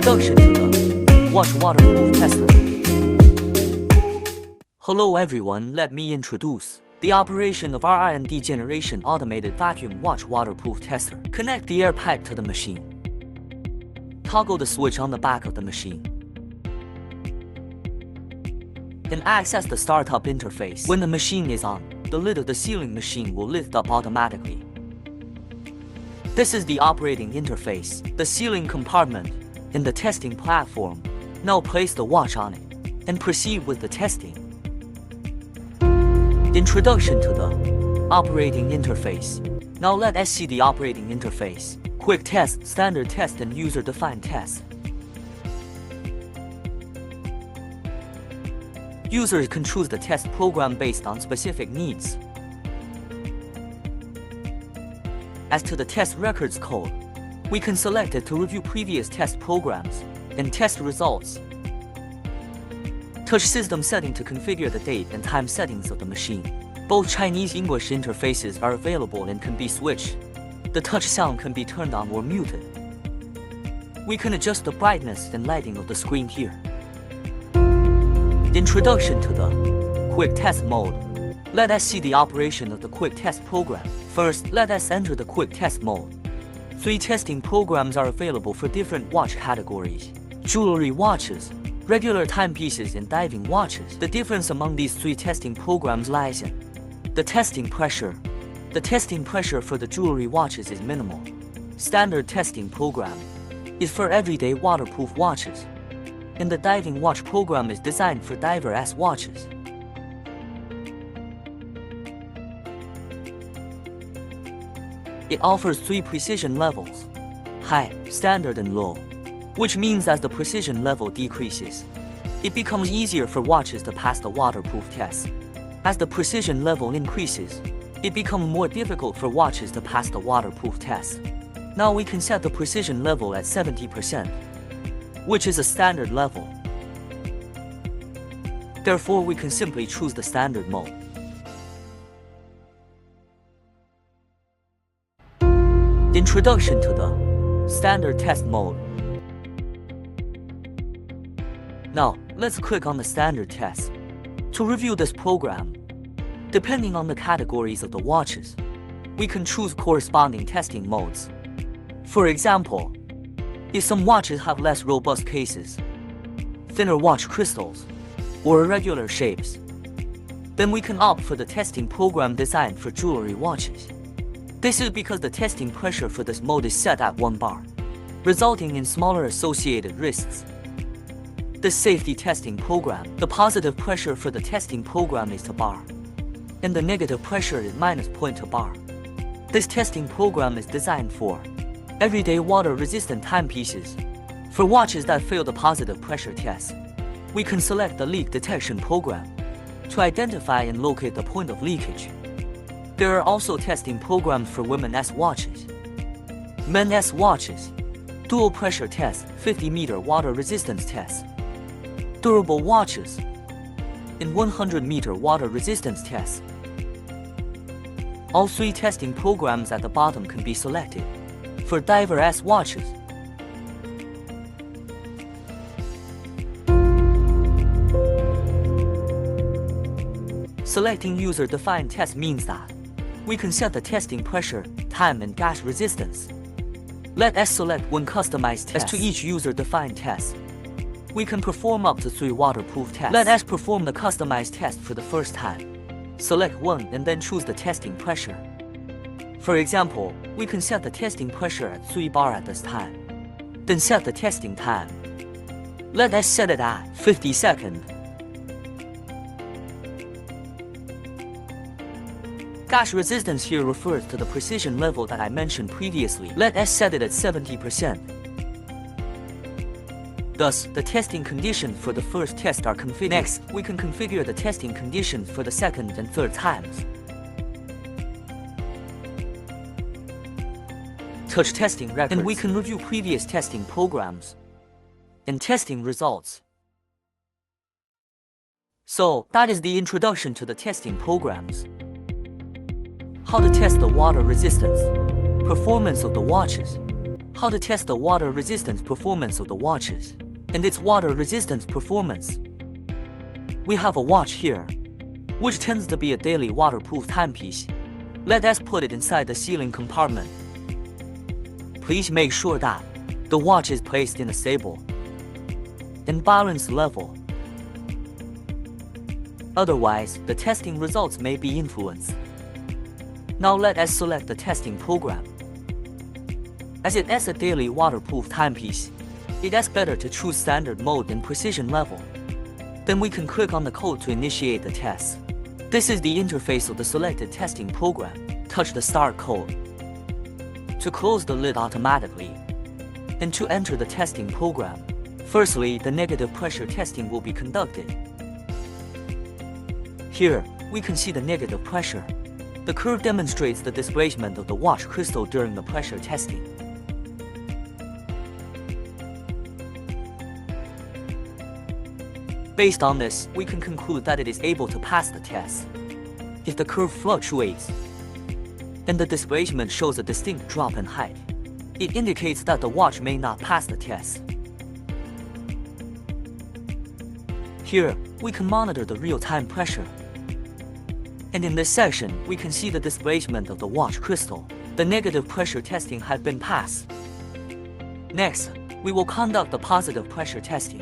Introduction to the watch waterproof tester. Hello everyone, let me introduce the operation of our R&D generation automated vacuum watch waterproof tester. Connect the air pipe to the machine. Toggle the switch on the back of the machine. Then access the startup interface. When the machine is on, the lid of the sealing machine will lift up automatically. This is the operating interface, the sealing compartment, and the testing platform. Now place the watch on it and proceed with the testing. Introduction to the operating interface. Now let us see the operating interface. Quick test, standard test, and user-defined test. Users can choose the test program based on specific needs. As to the test records code, we can select it to review previous test programs and test results. Touch system setting to configure the date and time settings of the machine. Both Chinese-English interfaces are available and can be switched. The touch sound can be turned on or muted. We can adjust the brightness and lighting of the screen here. Introduction to the quick test mode. Let us see the operation of the quick test program. First, let us enter the quick test mode. 3 testing programs are available for different watch categories: jewelry watches, regular timepieces, and diving watches. The difference among these 3 testing programs lies in the testing pressure. The testing pressure for the jewelry watches is minimal. Standard testing program is for everyday waterproof watches, and the diving watch program is designed for diver-S watches. It offers 3 precision levels: high, standard, and low, which means as the precision level decreases, it becomes easier for watches to pass the waterproof test. As the precision level increases, it becomes more difficult for watches to pass the waterproof test. Now we can set the precision level at 70%, which is a standard level. Therefore, we can simply choose the standard mode. Introduction to the standard test mode. Now, let's click on the standard test. To review this program, depending on the categories of the watches, we can choose corresponding testing modes. For example, if some watches have less robust cases, thinner watch crystals, or irregular shapes, then we can opt for the testing program designed for jewelry watches. This is because the testing pressure for this mode is set at 1 bar, resulting in smaller associated risks. The safety testing program, the positive pressure for the testing program is to bar, and the negative pressure is -0.2 bar. This testing program is designed for everyday water-resistant timepieces. For watches that fail the positive pressure test, we can select the leak detection program to identify and locate the point of leakage. There are also testing programs for women's watches, men's watches, dual pressure test, 50-meter water resistance test, durable watches, and 100-meter water resistance test. All 3 testing programs at the bottom can be selected for diver-S watches. Selecting user-defined test means that we can set the testing pressure, time, and gas resistance. Let us select 1 customized test. As to each user-defined test, we can perform up to 3 waterproof tests. Let us perform the customized test for the first time. Select 1 and then choose the testing pressure. For example, we can set the testing pressure at 3 bar at this time. Then set the testing time. Let us set it at 50 seconds. Gas resistance here refers to the precision level that I mentioned previously. Let us set it at 70%. Thus, the testing conditions for the first test are configured. Next, we can configure the testing conditions for the second and third times. Touch testing records, and we can review previous testing programs and testing results. So, that is the introduction to the testing programs. How to test the water resistance, performance of the watches, How to test the water resistance performance of the watches and its water resistance performance. We have a watch here, which tends to be a daily waterproof timepiece. Let us put it inside the ceiling compartment. Please make sure that the watch is placed in a stable and balanced level. Otherwise, the testing results may be influenced. Now let us select the testing program. As it is a daily waterproof timepiece, it is better to choose standard mode and precision level. Then we can click on the code to initiate the test. This is the interface of the selected testing program. Touch the start code to close the lid automatically and to enter the testing program. Firstly, the negative pressure testing will be conducted. Here, we can see the negative pressure. The curve demonstrates the displacement of the watch crystal during the pressure testing. Based on this, we can conclude that it is able to pass the test. If the curve fluctuates and the displacement shows a distinct drop in height, it indicates that the watch may not pass the test. Here, we can monitor the real-time pressure. And in this section, we can see the displacement of the watch crystal. The negative pressure testing had been passed. Next, we will conduct the positive pressure testing.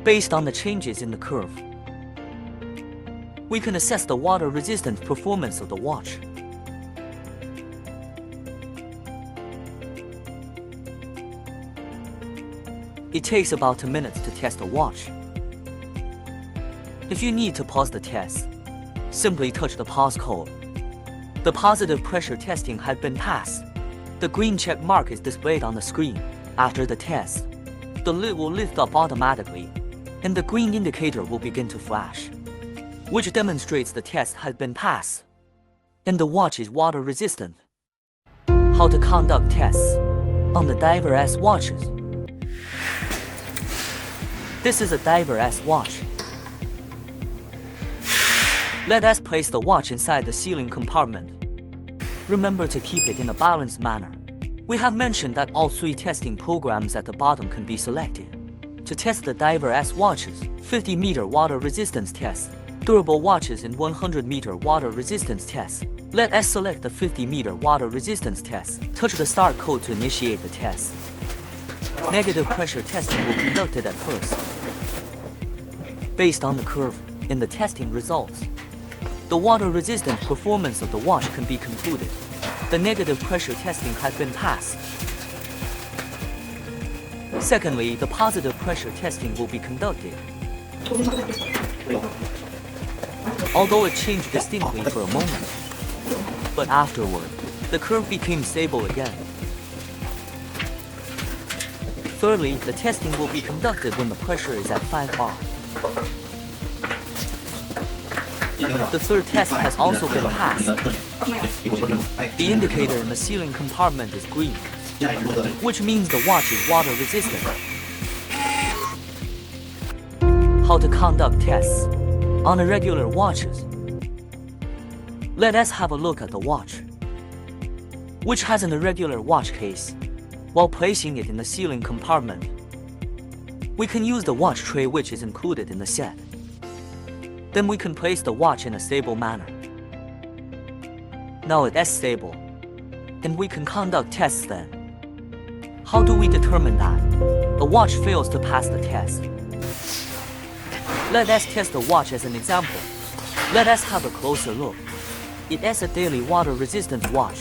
Based on the changes in the curve, we can assess the water resistance performance of the watch. It takes about 2 minutes to test a watch. If you need to pause the test, simply touch the pause code. The positive pressure testing had been passed. The green check mark is displayed on the screen. After the test, the lid will lift up automatically, and the green indicator will begin to flash, which demonstrates the test has been passed, and the watch is water resistant. How to conduct tests on the Diver S watches. This is a Diver S watch. Let us place the watch inside the ceiling compartment. Remember to keep it in a balanced manner. We have mentioned that all 3 testing programs at the bottom can be selected. To test the Diver S watches, 50-meter water resistance test, durable watches and 100-meter water resistance test. Let us select the 50-meter water resistance test. Touch the start code to initiate the test. Negative pressure testing will be conducted at first. Based on the curve in the testing results, the water resistance performance of the watch can be concluded. The negative pressure testing has been passed. Secondly, the positive pressure testing will be conducted. Although it changed distinctly for a moment, but afterward, the curve became stable again. Thirdly, the testing will be conducted when the pressure is at 5 bar. The third test has also been passed. The indicator in the ceiling compartment is green, which means the watch is water resistant. How to conduct tests on irregular watches. Let us have a look at the watch, which has an irregular watch case. While placing it in the ceiling compartment, we can use the watch tray which is included in the set. Then we can place the watch in a stable manner. Now it is stable, and we can conduct tests then. How do we determine that a watch fails to pass the test? Let us test the watch as an example. Let us have a closer look. It is a daily water-resistant watch.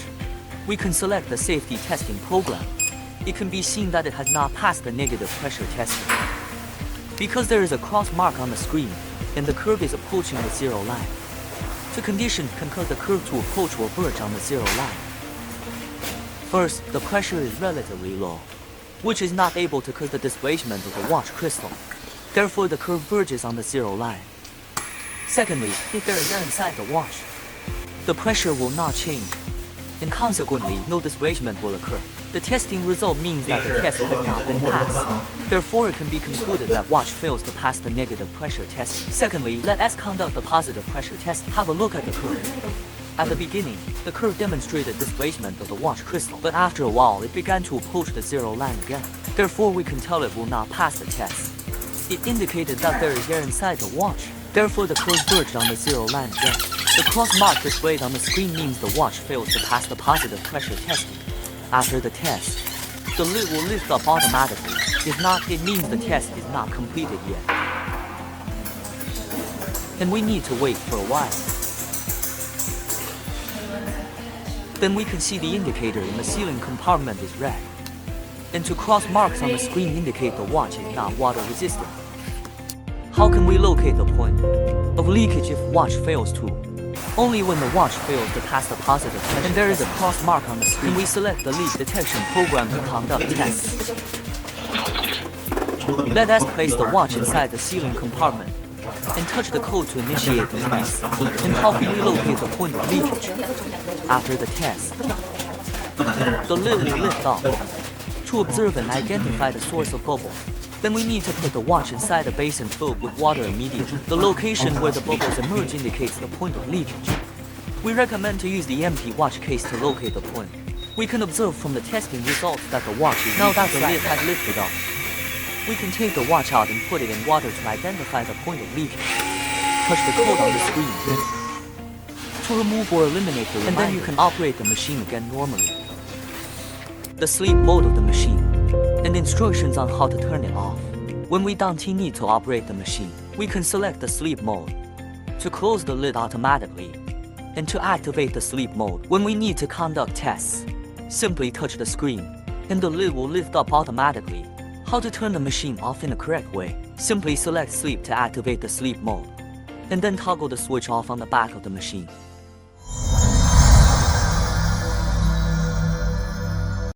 We can select the safety testing program. It can be seen that it has not passed the negative pressure testing, because there is a cross mark on the screen, and the curve is approaching the zero line. The condition can cause the curve to approach or verge on the zero line. First, the pressure is relatively low, which is not able to cause the displacement of the watch crystal. Therefore, the curve verges on the zero line. Secondly, if there is air inside the watch, the pressure will not change, and consequently, no displacement will occur. The testing result means that the test has not been passed. Therefore, it can be concluded that watch fails to pass the negative pressure test. Secondly, let us conduct the positive pressure test. Have a look at the curve. At the beginning, the curve demonstrated displacement of the watch crystal, but after a while it began to approach the zero line again. Therefore, we can tell it will not pass the test. It indicated that there is air inside the watch. Therefore, the curve verged on the zero line again. The cross mark displayed on the screen means the watch fails to pass the positive pressure testing. After the test, the lid will lift up automatically. If not, it means the test is not completed yet. And we need to wait for a while. Then we can see the indicator in the sealing compartment is red. And two cross marks on the screen indicate the watch is not water resistant. How can we locate the point of leakage if watch fails to? Only when the watch fails to pass the positive test and there is a cross mark on the screen, we select the leak detection program to conduct tests. Let us place the watch inside the sealing compartment and touch the code to initiate the test. And how can we locate the point of leakage? After the test, the lid will lift up to observe and identify the source of bubble. Then we need to put the watch inside a basin filled with water immediately. The location where the bubbles emerge indicates the point of leakage. We recommend to use the empty watch case to locate the point. We can observe from the testing results that the watch is now that the lid has lifted up. We can take the watch out and put it in water to identify the point of leakage. Touch the code on the screen to remove or eliminate the reminder, and then you can operate the machine again normally. The sleep mode of the machine and instructions on how to turn it off. When we don't need to operate the machine, we can select the sleep mode to close the lid automatically and to activate the sleep mode. When we need to conduct tests, simply touch the screen and the lid will lift up automatically. How to turn the machine off in a correct way? Simply select sleep to activate the sleep mode and then toggle the switch off on the back of the machine.